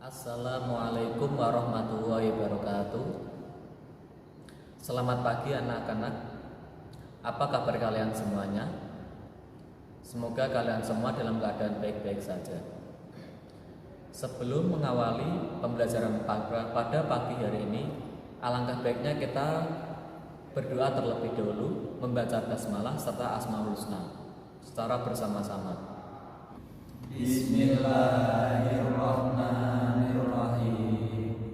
Assalamualaikum warahmatullahi wabarakatuh. Selamat pagi anak-anak. Apa kabar kalian semuanya? Semoga kalian semua dalam keadaan baik-baik saja. Sebelum mengawali pembelajaran pada pagi hari ini, alangkah baiknya kita berdoa terlebih dahulu, membaca basmalah serta Asmaul Husna secara bersama-sama. Bismillahirrahmanirrahim.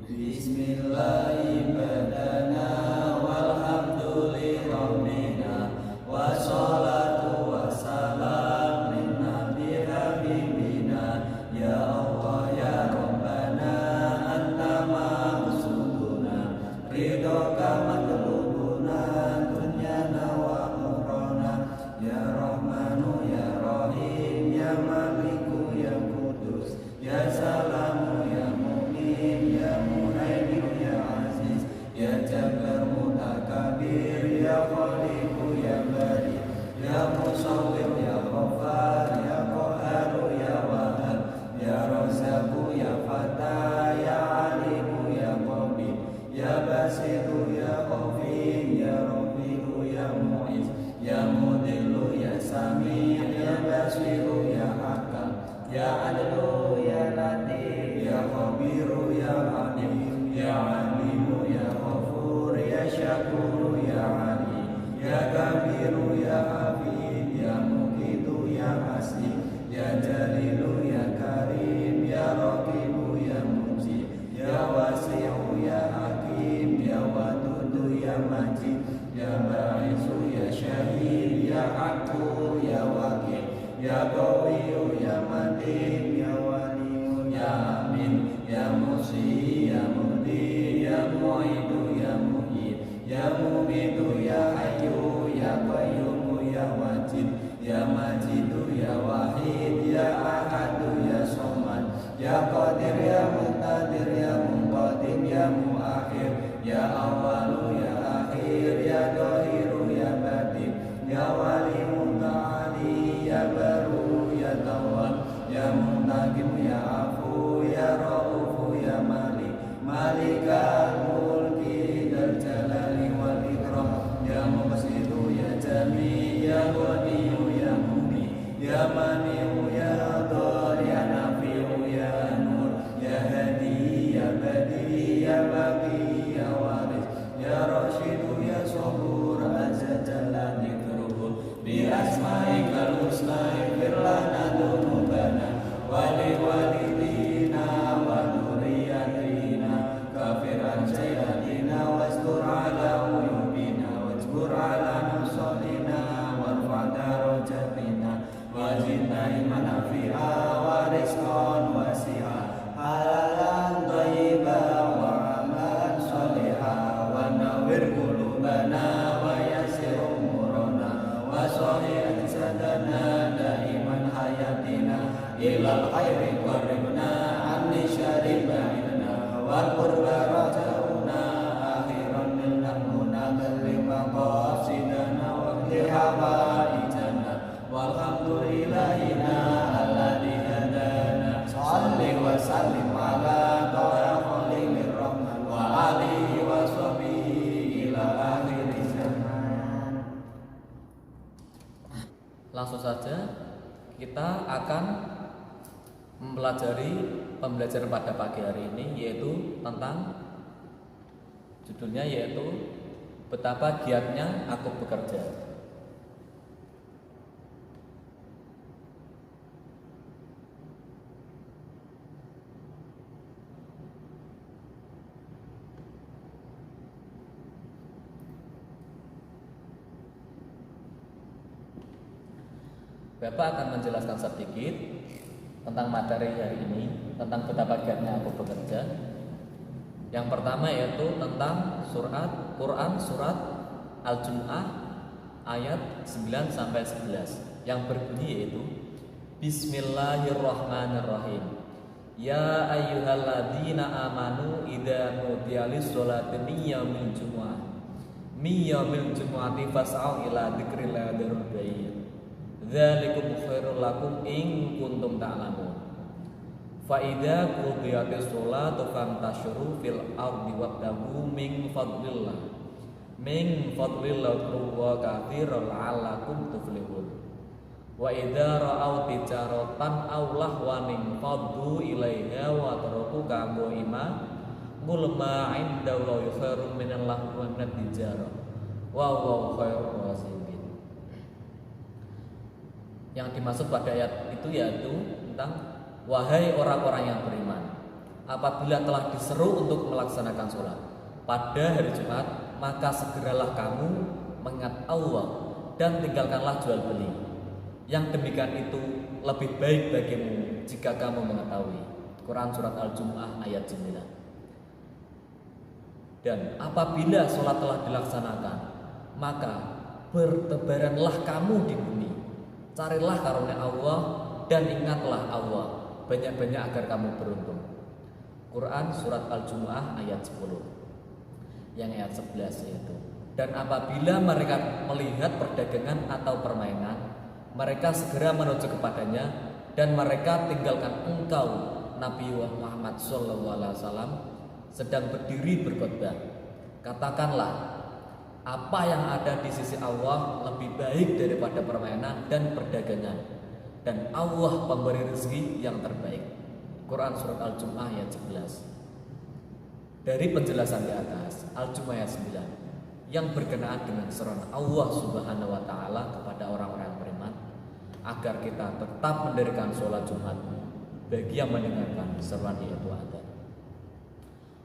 Bismillahirrahmanirrahim. Walhamdulillahirrahmanirrahim. Wassalatu wassalam linnabi habibina. Ya Allah ya Rabbana anta ma'buduna. Ridhoka matlubuna dunyana wa ukhrana. Ya Rahmanu ya Rahim ya Maliku ya Qudus ya Salamu ya Mu'min ya Muhaimin ya Aziz ya Jabbar Mutakabir ya Khaliqu ya Bari ya Musawwir ya Ghaffar ya Qahharu ya Wahhab ya Razzaqu ya Fatah ya Alimu ya Qabir ya Basiru ya Qafi ya Rafi'u ya Mu'iz ya Mudillu ya Sami ya Basiru ya Hakam ya Adlu ya Latif ya Khabiru ya Alim ya Alimu ya Ghafur ya Syakuru ya Ali ya Kabiru ya Hafid ya Muqitu ya Asif ya Jalilu ya Karim ya Raqibu ya Mujib ya Wasi'u ya Hakim ya Wadudu ya Majid ya Ba'isu ya Syahid ya Aku ya Wakil ya Qawiyu ya Matin ya Waliyu ya Amin ya Musi ya Mudi ya Mu'idu ya Muhid ya Mumitu ya Hayyu ya Qayyumu ya Wajid ya Majidu ya Wahid ya Ahadu ya Somad ya Qadir ya Muqtadir ya Muqaddim ya Muakhir ya Awalu ya Akhir ya Dhahiru ya Batin ya Wali Muta'ali ya Baru ya Tawwab ya Muntaqim ya Afu ya Raufu ya Malik Malikal Mulki Dzal Jalali wal Ikram ya Muqsitu ya Jami ya Ghaniyu ya Muni ya Mani'u ya Dhar ya Nafi'u ya Nur ya Hadi ya Badi ya Baqi ya Waris ya Rashidu ya Sabur azza jalla dzikruhu bi asma'ikal husna ighfir lana dzunubana wa li walidina wa dzurriyyatina kafir an sayyi'atina wastur ala uyubina wajbur ala nusalina warfa' darajatina wa zidna ilman nafi'a wa rizqan wasi'a halalan thayyiban wa amalan shalihan wa nawwir qulubana wa yassir umurana wa sahih sadana daiman hayatina ilal khairi qarribna anni syarri ba'idna wa qurba rajauna akhiran minna balli maqasidana wa hawaijana walhamdulillahina alladzi hadana salli wa sallim ala ta'a khalilur rahman wa alihi wa sahbihi ila akhir zaman. Langsung saja kita akan mempelajari pembelajaran pada pagi hari ini, yaitu tentang judulnya yaitu betapa giatnya aku bekerja. Bapak akan menjelaskan sedikit tentang materi hari ini, tentang betapa giatnya aku bekerja. Yang pertama yaitu tentang Quran surat Al-Jumu'ah ayat 9 sampai 11 yang berbunyi yaitu Bismillahirrahmanirrahim. Ya ayyuhalladzina amanu idza nudiya lis-sholati min yaumil jumu'ati fas'au ila dzikrillah dzarul bai'ah. Dzalikum khairul lakum in kuntum ta'lamun. Fa idza qudiyatis sholatu fantashiru fil ardi wabtaghu min fadlillah wa katsiran la'allakum tuflihun. Wa idza ra'aw tijaratan aw lahwan faddu ilaiha wa tarakuka qaima qul ma 'indallahi khairum minal lahwi wa minat tijarah wa huwa khairur raziqin. Yang dimaksud pada ayat itu yaitu tentang wahai orang-orang yang beriman, apabila telah diseru untuk melaksanakan sholat pada hari Jumat, maka segeralah kamu mengingat Allah dan tinggalkanlah jual beli. Yang demikian itu lebih baik bagimu jika kamu mengetahui. Quran surat Al-Jumu'ah ayat 9. Dan apabila sholat telah dilaksanakan, maka bertebaranlah kamu di bumi, carilah karunia Allah dan ingatlah Allah banyak-banyak agar kamu beruntung. Quran surat Al-Jumu'ah ayat 10. Yang ayat 11 yaitu, dan apabila mereka melihat perdagangan atau permainan, mereka segera menuju kepadanya dan mereka tinggalkan engkau Nabi Muhammad SAW sedang berdiri berkhutbah. Katakanlah, apa yang ada di sisi Allah lebih baik daripada permainan dan perdagangan, dan Allah pemberi rezeki yang terbaik. Quran surat Al-Jumu'ah ayat 11. Dari penjelasan di atas, Al-Jumu'ah ayat 9 yang berkenaan dengan seruan Allah Subhanahu wa taala kepada orang-orang yang beriman agar kita tetap mendirikan sholat Jumat bagi yang mendengarkan seruan yaitu adzan.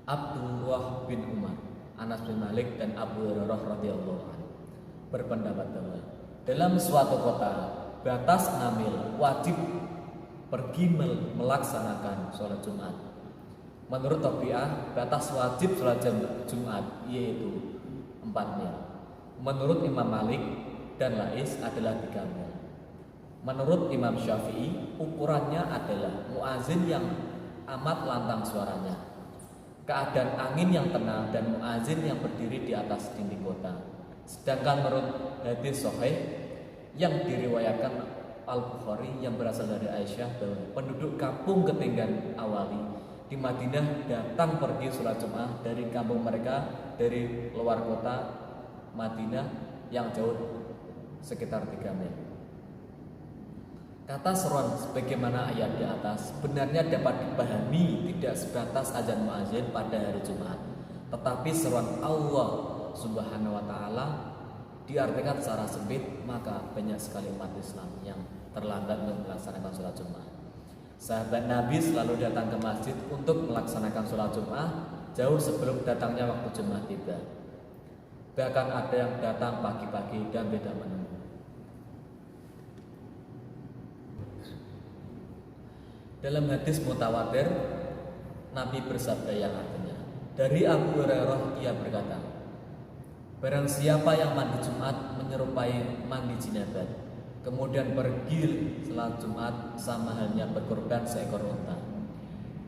Abdullah bin Umar, Anas bin Malik dan Abu Hurairah radhiyallahu anhu berpendapat bahwa dalam suatu kota batas ngamil wajib pergi melaksanakan sholat Jumat. Menurut Tabi'ah, batas wajib sholat Jumat yaitu 4 mil. Menurut Imam Malik dan Lais adalah 3 mil. Menurut Imam Syafi'i, ukurannya adalah muazin yang amat lantang suaranya, keadaan angin yang tenang, dan muazin yang berdiri di atas dinding kota. Sedangkan menurut hadis sahih yang diriwayatkan Al-Bukhari yang berasal dari Aisyah bahwa penduduk kampung ketinggian awali di Madinah datang pergi sholat Jumat dari kampung mereka dari luar kota Madinah yang jauh sekitar 3 mil. Kata seruan sebagaimana ayat di atas sebenarnya dapat dipahami tidak sebatas azan muazin pada hari Jumat, tetapi seruan Allah Subhanahu wa taala diartikan secara sempit, maka banyak sekali umat Islam yang terlambat untuk melaksanakan sholat Jumat. Sahabat Nabi selalu datang ke masjid untuk melaksanakan sholat Jumat jauh sebelum datangnya waktu Jumat tiba. Bahkan ada yang datang pagi-pagi dan beda menu. Dalam hadis mutawatir, Nabi bersabda yang artinya, dari Abu Hurairah ia berkata, barang siapa yang mandi Jumat menyerupai mandi jinabat, kemudian pergi sholat Jumat sama halnya berkorban seekor unta.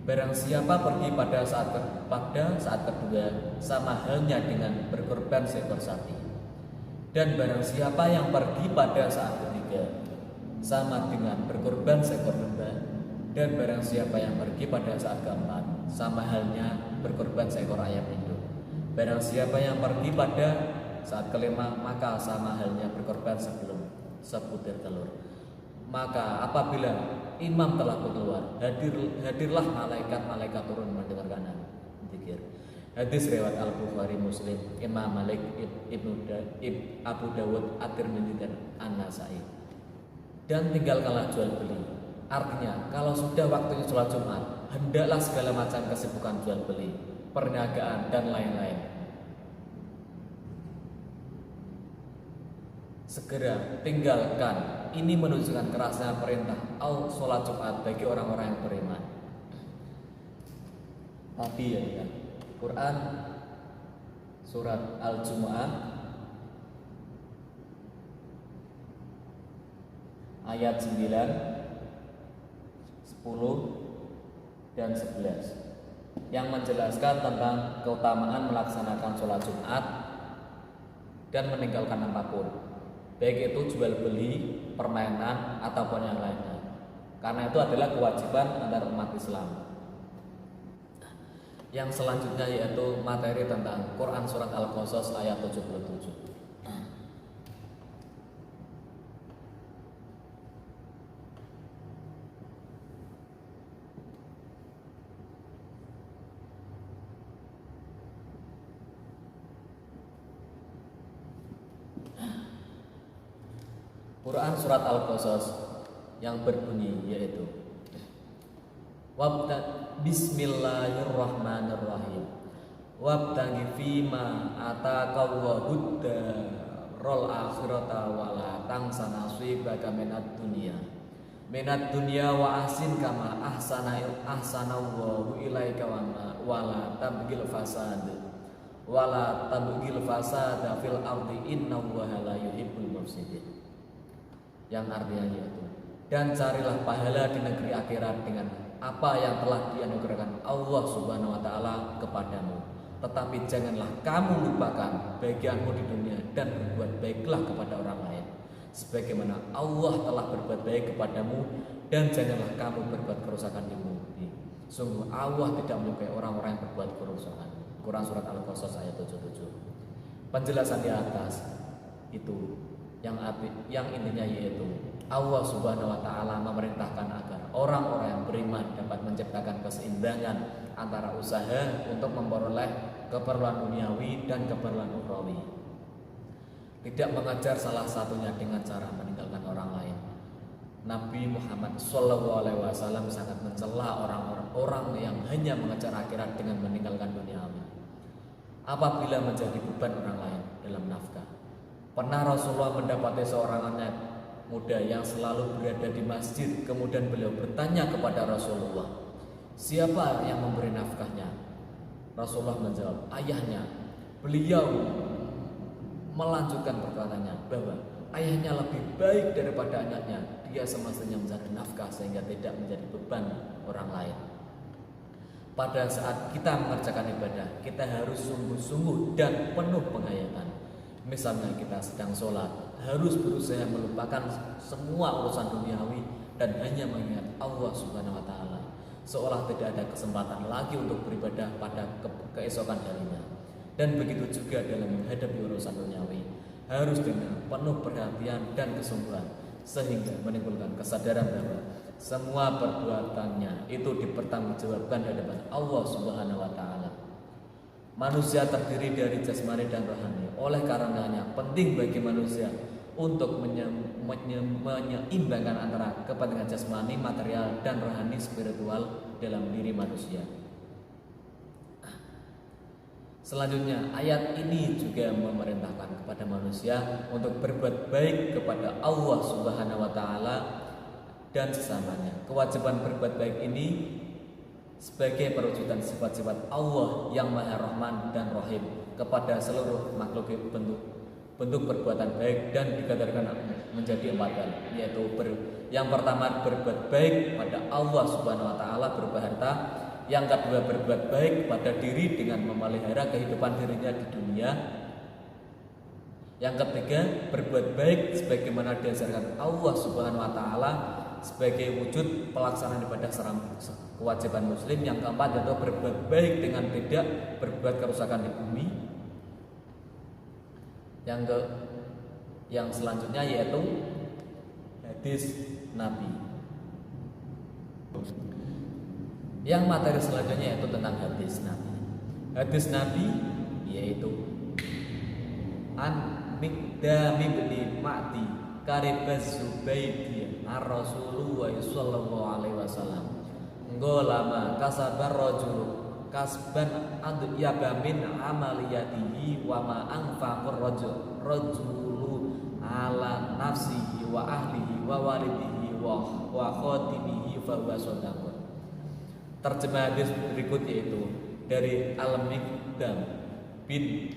Barang siapa pergi pada saat kedua sama halnya dengan berkorban seekor sapi. Dan barang siapa yang pergi pada saat ketiga sama dengan berkorban seekor domba. Dan barang siapa yang pergi pada saat keempat sama halnya berkorban seekor ayam induk. Barang siapa yang pergi pada saat kelima maka sama halnya berkorban sebelum sebutir telur. Maka apabila imam telah keluar, hadirlah malaikat turun mendengarkan zikir. Hadis riwayat Al-Bukhari, Muslim, Imam Malik, Abu Dawud, At-Tirmidzi dan An-Nasa'i. Dan tinggalkanlah jual beli. Artinya, kalau sudah waktunya sholat Jumat, hendaklah segala macam kesibukan jual beli, perniagaan dan lain-lain segera tinggalkan. Ini menunjukkan kerasnya perintah sholat Jumat bagi orang-orang yang beriman. Tapi ya, Quran surat Al-Jumu'ah ayat 9, 10 dan 11 yang menjelaskan tentang keutamaan melaksanakan sholat Jumat dan meninggalkan apapun, baik itu jual beli, permainan ataupun yang lainnya. karena itu adalah kewajiban antar umat Islam. Yang selanjutnya yaitu materi tentang Quran surat Al-Qasas ayat 77. Quran surat Al-Qasas yang berbunyi yaitu Bismillahirrahmanirrahim. Wabtaghi fima ataqallahu darul akhirata wala tansa nasibaka minad dunya wa ahsin kama ahsanallahu ilaika wala tabghil fasada fil ardi innallaha la yuhibbul mufsidin. Yang artinya yaitu, dan carilah pahala di negeri akhirat dengan apa yang telah dianugerahkan Allah Subhanahu wa taala kepadamu. Tetapi janganlah kamu lupakan bagianmu di dunia dan berbuat baiklah kepada orang lain sebagaimana Allah telah berbuat baik kepadamu, dan janganlah kamu berbuat kerusakan di bumi. Sungguh Allah tidak menyukai orang-orang yang berbuat kerusakan. Quran surat Al-Qasas ayat 77. Penjelasan di atas itu yang intinya yaitu Allah Subhanahu wa taala memerintahkan agar orang-orang yang beriman dapat menciptakan keseimbangan antara usaha untuk memperoleh keperluan duniawi dan keperluan ukhrawi. Tidak mengejar salah satunya dengan cara meninggalkan orang lain. Nabi Muhammad SAW sangat mencela orang-orang yang hanya mengejar akhirat dengan meninggalkan duniawi apabila menjadi beban orang lain dalam nafkah. Pernah Rasulullah mendapati seorang anak muda yang selalu berada di masjid. Kemudian beliau bertanya kepada Rasulullah, siapa yang memberi nafkahnya? Rasulullah menjawab, ayahnya. Beliau melanjutkan perkataannya bahwa ayahnya lebih baik daripada anaknya. Dia semestinya mencari nafkah sehingga tidak menjadi beban orang lain. Pada saat kita mengerjakan ibadah, kita harus sungguh-sungguh dan penuh penghayatan. Misalnya kita sedang sholat, harus berusaha melupakan semua urusan duniawi dan hanya mengingat Allah Subhanahu wa taala, seolah tidak ada kesempatan lagi untuk beribadah pada keesokan harinya. Dan begitu juga dalam menghadapi urusan duniawi, harus dengan penuh perhatian dan kesungguhan, sehingga menimbulkan kesadaran bahwa semua perbuatannya itu dipertanggungjawabkan di hadapan Allah Subhanahu wa taala. Manusia terdiri dari jasmani dan rohani. Oleh karenanya penting bagi manusia untuk menyeimbangkan antara kepentingan jasmani, material, dan rohani spiritual dalam diri manusia. Selanjutnya, ayat ini juga memerintahkan kepada manusia untuk berbuat baik kepada Allah Subhanahu wa taala dan sesamanya. Kewajiban berbuat baik ini sebagai perwujudan sifat-sifat Allah yang Maha Rahman dan Rahim kepada seluruh makhluk bentuk perbuatan baik, dan dikatakan menjadi 4 hal, yaitu yang pertama berbuat baik pada Allah Subhanahu wa taala berupa harta, yang kedua berbuat baik pada diri dengan memelihara kehidupan dirinya di dunia, yang ketiga berbuat baik sebagaimana diajarkan Allah Subhanahu wa taala sebagai wujud pelaksanaan ibadah kewajiban muslim, yang keempat yaitu berbuat baik dengan tidak berbuat kerusakan di bumi, yang selanjutnya yaitu hadis Nabi. Yang materi selanjutnya yaitu tentang hadis Nabi. Hadis Nabi yaitu An Miqdam bin Ma'di Karibaz Zubaydi ar-Rasulullah sallallahu alaihi wasallam ngolama kasabar rajul kasban adyaba min amaliyatihi wa ma anfaqur rajulu ala nafsihi wa ahlihi wa walidihi wa khatimihi fa huwa shadaqah. Terjemah hadis berikut yaitu dari Al-Miqdam bin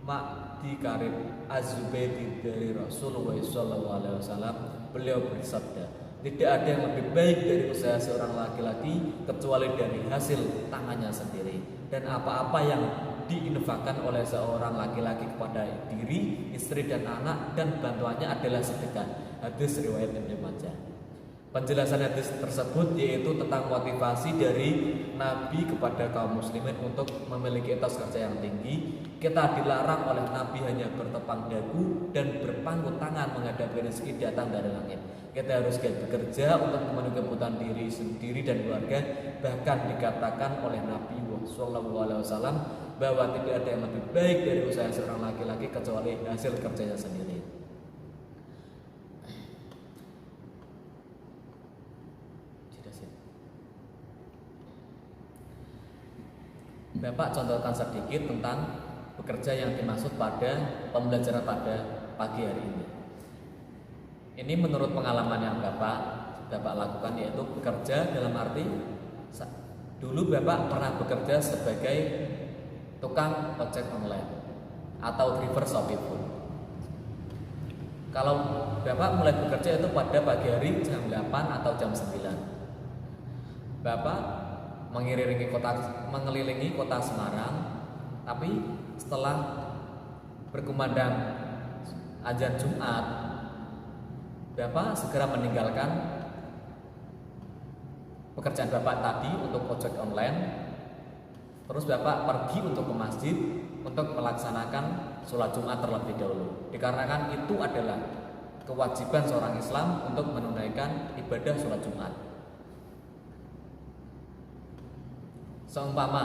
Ma'di Karib Az-Zubaydi dari Rasulullah sallallahu alaihi wasallam. Beliau bersabda, tidak ada yang lebih baik dari usaha seorang laki-laki kecuali dari hasil tangannya sendiri, dan apa-apa yang diinfakkan oleh seorang laki-laki kepada diri, istri dan anak dan bantuannya adalah sedekah. Hadis riwayat Ibnu Majah. penjelasan hadis tersebut yaitu tentang motivasi dari Nabi kepada kaum muslimin untuk memiliki etos kerja yang tinggi. Kita dilarang oleh Nabi hanya bertepang dagu dan berpangku tangan menghadapi rezeki datang dari langit. Kita harus giat bekerja untuk memenuhi kebutuhan diri sendiri dan keluarga. Bahkan dikatakan oleh Nabi SAW bahwa tidak ada yang lebih baik dari usaha seorang laki-laki kecuali hasil kerjanya sendiri. Bapak contohkan sedikit tentang bekerja yang dimaksud pada pembelajaran pada pagi hari ini. Ini menurut pengalaman yang Bapak lakukan, yaitu bekerja dalam arti dulu Bapak pernah bekerja sebagai tukang ojek online atau driver Shopee Food. Kalau Bapak mulai bekerja itu pada pagi hari jam 8 atau jam 9. Bapak mengelilingi kota Semarang, tapi setelah berkumandang azan Jumat, Bapak segera meninggalkan pekerjaan Bapak tadi untuk ojek online. Terus Bapak pergi untuk ke masjid untuk melaksanakan sholat Jumat terlebih dahulu, dikarenakan itu adalah kewajiban seorang Islam untuk menunaikan ibadah sholat Jumat. Seumpama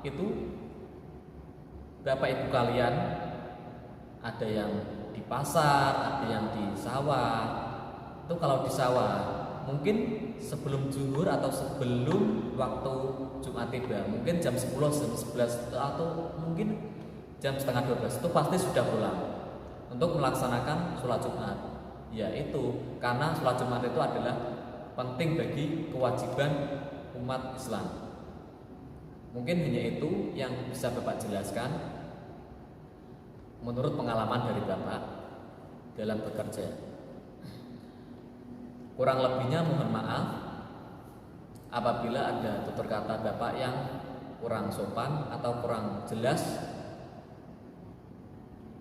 itu Bapak Ibu kalian ada yang di pasar, ada yang di sawah. Itu kalau di sawah mungkin sebelum zuhur atau sebelum waktu Jumat tiba, mungkin jam 10, jam 11 atau mungkin jam setengah 12 itu pasti sudah pulang untuk melaksanakan sholat Jumat. Ya itu karena sholat Jumat itu adalah penting bagi kewajiban umat Islam. Mungkin hanya itu yang bisa Bapak jelaskan menurut pengalaman dari Bapak dalam bekerja. Kurang lebihnya mohon maaf apabila ada tutur kata Bapak yang kurang sopan atau kurang jelas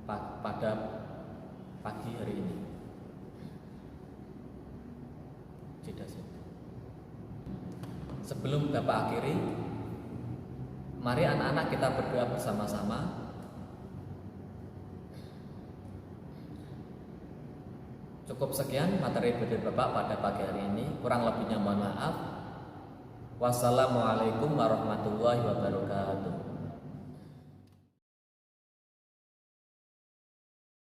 pada pagi hari ini. Sebelum Bapak akhiri, mari anak-anak kita berdoa bersama-sama. Cukup sekian materi dari Bapak pada pagi hari ini. Kurang lebihnya mohon maaf. Wassalamualaikum warahmatullahi wabarakatuh.